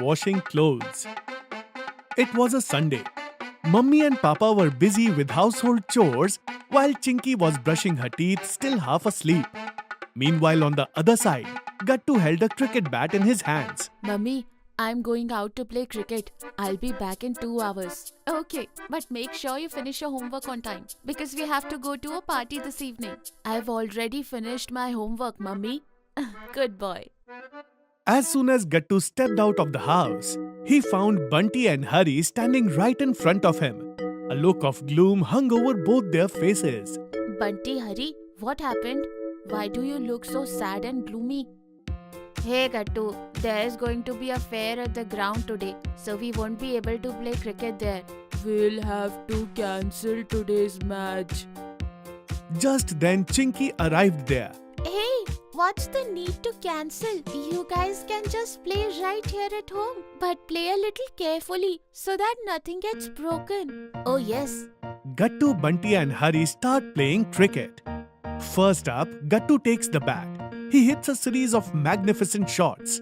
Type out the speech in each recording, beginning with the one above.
washing clothes. It was a Sunday. Mummy and Papa were busy with household chores while Chinky was brushing her teeth, still half asleep. Meanwhile, on the other side, Gattu held a cricket bat in his hands. Mummy, I'm going out to play cricket. I'll be back in 2 hours. Okay, but make sure you finish your homework on time because we have to go to a party this evening. I've already finished my homework, Mummy. Good boy. As soon as Gattu stepped out of the house, he found Bunty and Hari standing right in front of him. A look of gloom hung over both their faces. Bunty, Hari, what happened? Why do you look so sad and gloomy? Hey Gattu, there is going to be a fair at the ground today, so we won't be able to play cricket there. We'll have to cancel today's match. Just then, Chinky arrived there. Hey, what's the need to cancel? You guys can just play right here at home, but play a little carefully so that nothing gets broken. Oh yes. Gattu, Bunty and Hari start playing cricket. First up, Gattu takes the bat. He hits a series of magnificent shots.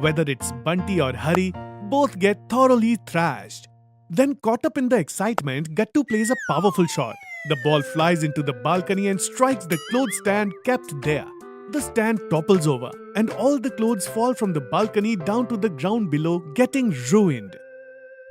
Whether it's Bunty or Hari, both get thoroughly thrashed. Then, caught up in the excitement, Gattu plays a powerful shot. The ball flies into the balcony and strikes the clothes stand kept there. The stand topples over, and all the clothes fall from the balcony down to the ground below, getting ruined.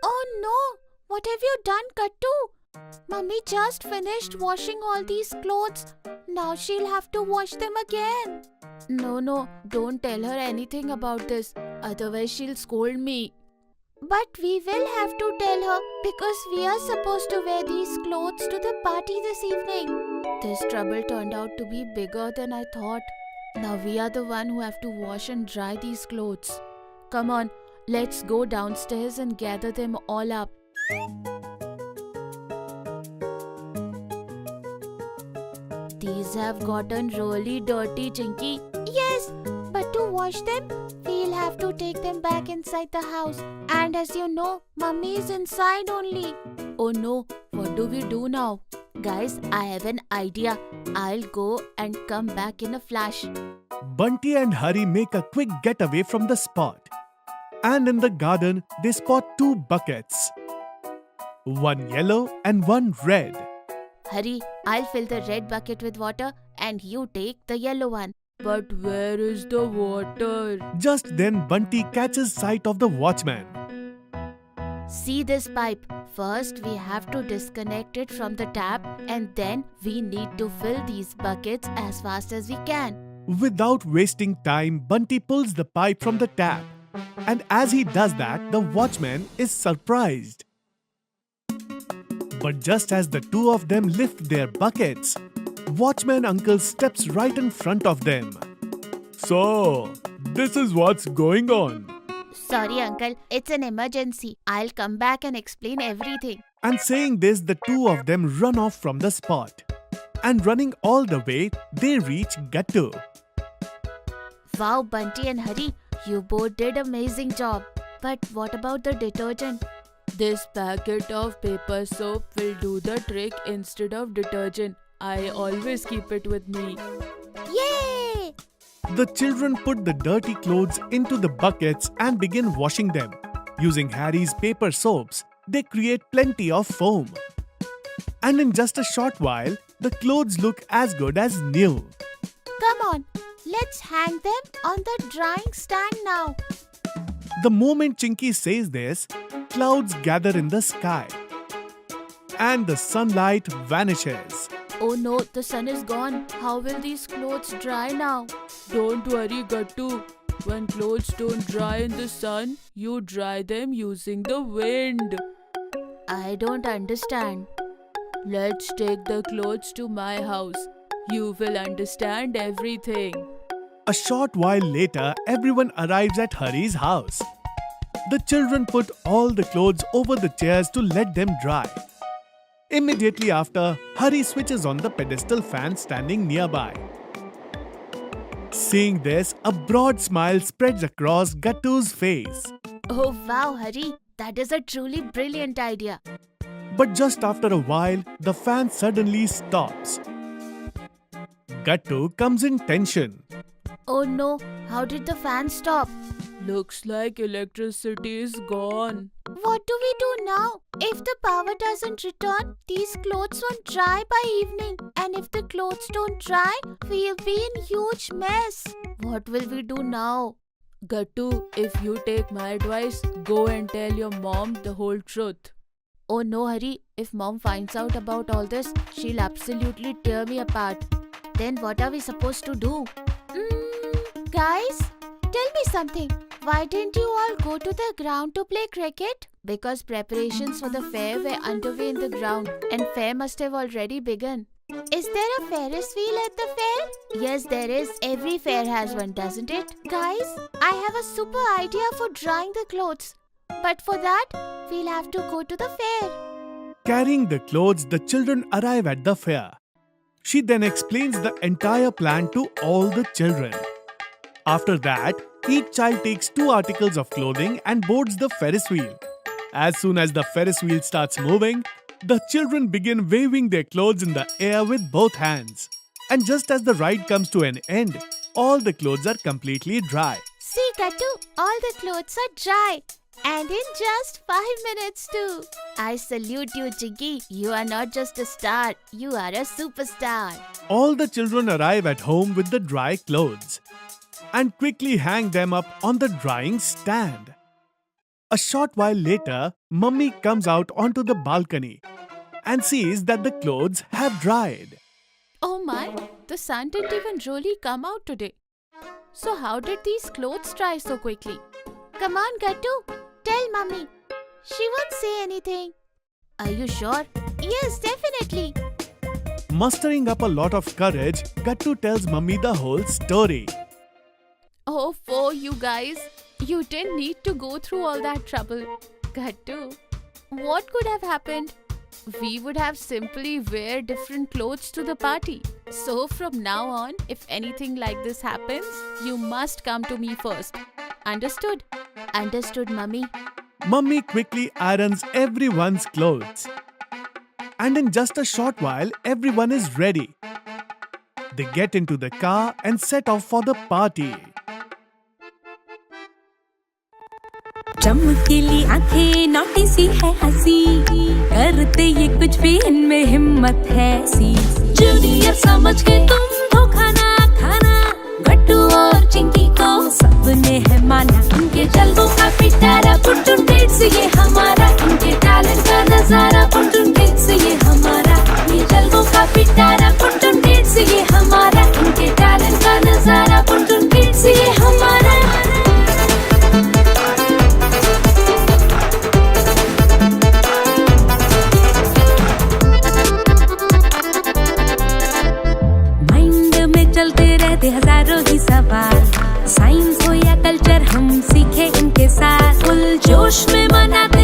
Oh no! What have you done, Gattu? Mummy just finished washing all these clothes. Now she'll have to wash them again. No, don't tell her anything about this. Otherwise she'll scold me. But we will have to tell her because we are supposed to wear these clothes to the party this evening. This trouble turned out to be bigger than I thought. Now we are the one who have to wash and dry these clothes. Come on, let's go downstairs and gather them all up. These have gotten really dirty, Chinky. Yes, but to wash them, we'll have to take them back inside the house. And as you know, Mummy is inside only. Oh no, what do we do now? Guys, I have an idea. I'll go and come back in a flash. Bunty and Hari make a quick getaway from the spot. And in the garden, they spot two buckets. One yellow and one red. Hurry, I'll fill the red bucket with water and you take the yellow one. But where is the water? Just then, Bunty catches sight of the watchman. See this pipe. First, we have to disconnect it from the tap and then we need to fill these buckets as fast as we can. Without wasting time, Bunty pulls the pipe from the tap. And as he does that, the watchman is surprised. But just as the two of them lift their buckets, Watchman Uncle steps right in front of them. So, this is what's going on. Sorry, Uncle. It's an emergency. I'll come back and explain everything. And saying this, the two of them run off from the spot. And running all the way, they reach Gattu. Wow, Bunty and Hari, you both did amazing job. But what about the detergent? This packet of paper soap will do the trick instead of detergent. I always keep it with me. Yay! The children put the dirty clothes into the buckets and begin washing them. Using Harry's paper soaps, they create plenty of foam. And in just a short while, the clothes look as good as new. Come on, let's hang them on the drying stand now. The moment Chinky says this, clouds gather in the sky. And the sunlight vanishes. Oh no, the sun is gone. How will these clothes dry now? Don't worry, Gattu. When clothes don't dry in the sun, you dry them using the wind. I don't understand. Let's take the clothes to my house. You will understand everything. A short while later, everyone arrives at Hari's house. The children put all the clothes over the chairs to let them dry. Immediately after, Hari switches on the pedestal fan standing nearby. Seeing this, a broad smile spreads across Gattu's face. Oh wow, Hari, that is a truly brilliant idea. But just after a while, the fan suddenly stops. Gattu comes in tension. Oh no, how did the fan stop? Looks like electricity is gone. What do we do now? If the power doesn't return, these clothes won't dry by evening. And if the clothes don't dry, we'll be in huge mess. What will we do now? Gattu, if you take my advice, go and tell your mom the whole truth. Oh no, Hari. If mom finds out about all this, she'll absolutely tear me apart. Then what are we supposed to do? Guys, tell me something. Why didn't you all go to the ground to play cricket? Because preparations for the fair were underway in the ground and fair must have already begun. Is there a Ferris wheel at the fair? Yes, there is. Every fair has one, doesn't it? Guys, I have a super idea for drying the clothes. But for that, we'll have to go to the fair. Carrying the clothes, the children arrive at the fair. She then explains the entire plan to all the children. After that, each child takes 2 articles of clothing and boards the Ferris wheel. As soon as the Ferris wheel starts moving, the children begin waving their clothes in the air with both hands. And just as the ride comes to an end, all the clothes are completely dry. See, Gattu, all the clothes are dry. And in just 5 minutes too. I salute you, Chinky. You are not just a star, you are a superstar. All the children arrive at home with the dry clothes and quickly hang them up on the drying stand. A short while later, Mummy comes out onto the balcony and sees that the clothes have dried. Oh my, the sun didn't even really come out today. So how did these clothes dry so quickly? Come on, Gattu, tell Mummy. She won't say anything. Are you sure? Yes, definitely. Mustering up a lot of courage, Gattu tells Mummy the whole story. Oh, for you guys, you didn't need to go through all that trouble. Gattu, what could have happened? We would have simply wear different clothes to the party. So from now on, if anything like this happens, you must come to me first. Understood? Understood, Mummy. Mummy quickly irons everyone's clothes. And in just a short while, everyone is ready. They get into the car and set off for the party. चमकीली आंखें नौटी सी है हंसी करते ये कुछ भी इनमें हिम्मत है सी जूनियर समझ के तुम धोखा ना खाना गट्टू और चिंकी को सबने है माना इनके जलवों का पिटारा पुटुन डेट्स ये हमारा इनके टैलेंट का नजारा पुटुन डेट्स ये हमारा ये जलवों का पिटारा पुटुन डेट्स ये हमारा इनके टैलेंट का नजारा पुटुन डेट्स ये हमारा हजारों ही सवाल साइंस हो या कल्चर हम सीखे इनके साथ फुल जोश में मनाते